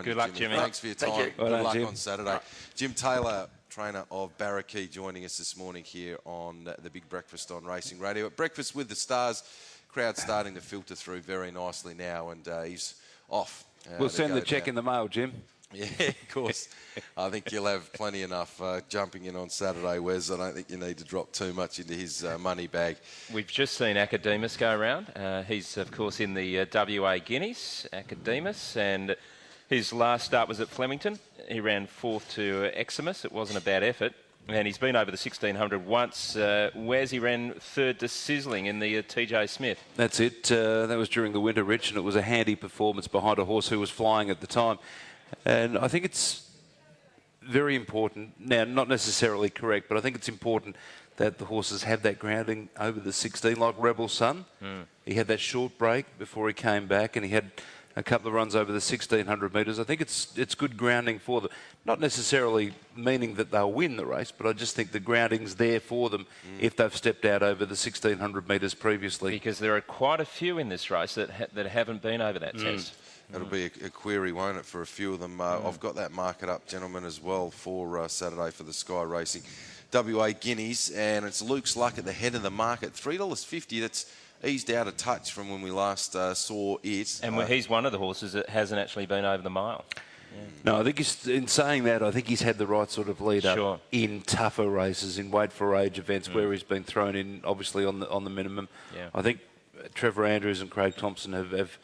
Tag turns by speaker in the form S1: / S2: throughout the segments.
S1: Good luck, Jimmy.
S2: Thanks for your time.
S3: Thank you.
S2: Good
S3: Well done,
S2: luck
S3: Jim.
S2: on Saturday. Jim Taylor, trainer of Barraquee, joining us this morning here on the Big Breakfast on Racing Radio. At Breakfast with the Stars, crowd starting to filter through very nicely now, and he's off.
S3: We'll send the check in the mail, Jim.
S2: Yeah, of course. I think you'll have plenty enough jumping in on Saturday, Wes. I don't think you need to drop too much into his money bag.
S1: We've just seen Academus go around. He's, of course, in the WA Guineas, Academus, and his last start was at Flemington. He ran fourth to Eximus. It wasn't a bad effort. And he's been over the 1600 once. Wes, he ran third to Sizzling in the TJ Smith.
S3: That's it. That was during the winter, Rich, and it was a handy performance behind a horse who was flying at the time. And I think it's very important, now not necessarily correct, but I think it's important that the horses have that grounding over the 16, like Rebel Sun. He had that short break before he came back, and he had a couple of runs over the 1600 metres. I think it's good grounding for them. Not necessarily meaning that they'll win the race, but I just think the grounding's there for them if they've stepped out over the 1600 metres previously.
S1: Because there are quite a few in this race that haven't been over that test.
S2: That'll be a query, won't it, for a few of them. I've got that market up, gentlemen, as well for Saturday for the Sky Racing WA Guineas, and it's Luke's Luck at the head of the market. $3.50, that's eased out a touch from when we last saw it.
S1: And he's one of the horses that hasn't actually been over the mile.
S3: No, I think in saying that, I think he's had the right sort of lead up in tougher races, in weight for age events where he's been thrown in, obviously on the minimum.
S1: Yeah.
S3: I think Trevor Andrews and Craig Thompson have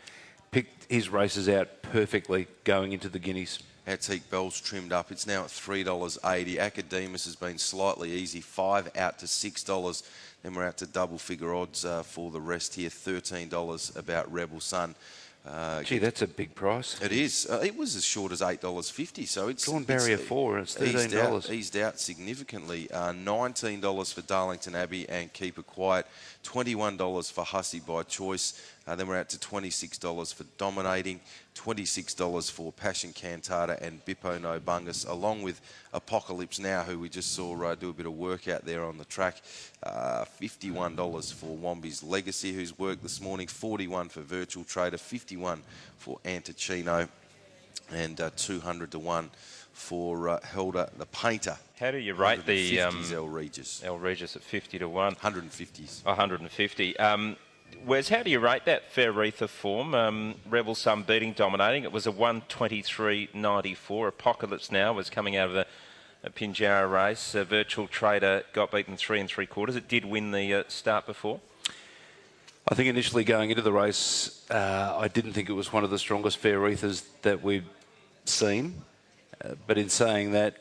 S3: picked his races out perfectly going into the Guineas.
S2: Antique Bell's trimmed up. It's now at $3.80. Academus has been slightly easy, $5 out to $6. Then we're out to double figure odds for the rest here. $13 about Rebel Sun.
S3: Gee, that's a big price.
S2: It is. It was as short as $8.50, so it's
S3: gone barrier 4. It's $13.
S2: Eased out significantly. $19 for Darlington Abbey and Keep It Quiet. $21 for Hussey by Choice. Then we're out to $26 for Dominating. $26 for Passion Cantata and Bippo No Bungus, along with Apocalypse Now, who we just saw do a bit of work out there on the track. $51 for Wombi's Legacy, who's worked this morning. $41 for Virtual Trader. $51 for Antocino. And 200 to 1 for Helder the Painter.
S1: How do you rate the
S2: El Regis?
S1: El Regis at 50 to 1.
S2: 150s.
S1: 150. Wes, how do you rate that Fairretha form? Rebel Sun beating Dominating. It was a 123.94. Apocalypse Now was coming out of a Pinjarra race. Virtual Trader got beaten 3 3/4. It did win the start before.
S3: I think initially going into the race, I didn't think it was one of the strongest Fairrethas that we've seen. But in saying that,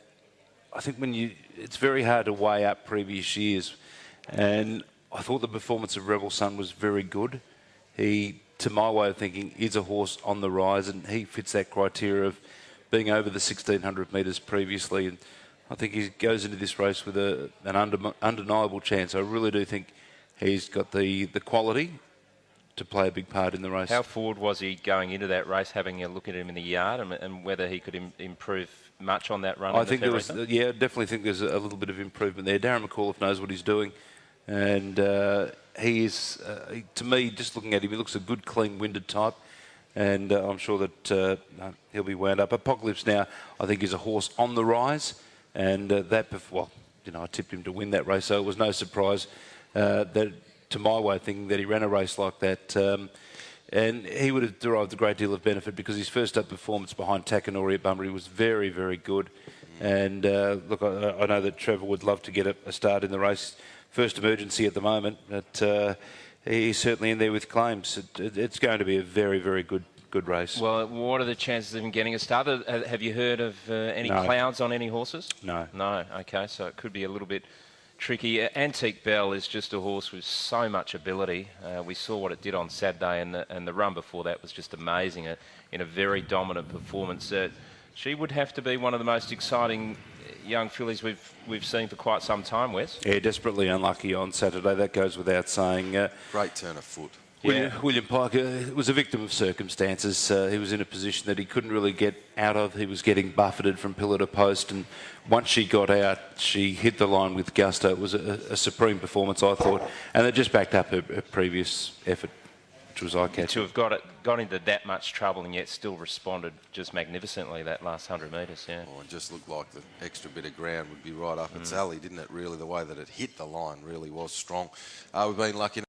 S3: I think it's very hard to weigh up previous years. And I thought the performance of Rebel Sun was very good. He, to my way of thinking, is a horse on the rise, and he fits that criteria of being over the 1600 metres previously. And I think he goes into this race with an undeniable chance. I really do think he's got the quality to play a big part in the race.
S1: How forward was he going into that race, having a look at him in the yard, and whether he could improve much on that run?
S3: I think there was, I definitely think there's a little bit of improvement there. Darren McAuliffe knows what he's doing. And he is, to me, just looking at him, he looks a good, clean-winded type. And I'm sure that he'll be wound up. Apocalypse Now, I think, is a horse on the rise. And I tipped him to win that race, so it was no surprise that, to my way of thinking, that he ran a race like that. And he would have derived a great deal of benefit because his first-up performance behind Takanori at Bunbury was very, very good. And, look, I know that Trevor would love to get a start in the race. First emergency at the moment, but he's certainly in there with claims. It's going to be a very, very good race.
S1: Well, what are the chances of him getting a start? Have you heard of any clouds on any horses?
S3: No.
S1: No, okay, so it could be a little bit tricky. Antique Bell is just a horse with so much ability. We saw what it did on Saturday, and the run before that was just amazing in a very dominant performance. She would have to be one of the most exciting young fillies we've seen for quite some time, Wes.
S3: Yeah, desperately unlucky on Saturday. That goes without saying.
S2: Great turn of foot.
S3: William Piker was a victim of circumstances. He was in a position that he couldn't really get out of. He was getting buffeted from pillar to post, and once she got out, she hit the line with gusto. It was a supreme performance, I thought, and it just backed up her previous effort. which was eye-catching.
S1: To have got into that much trouble and yet still responded just magnificently that last 100 metres, yeah.
S2: Oh, it just looked like the extra bit of ground would be right up its alley, didn't it? Really, the way that it hit the line really was strong. We've been lucky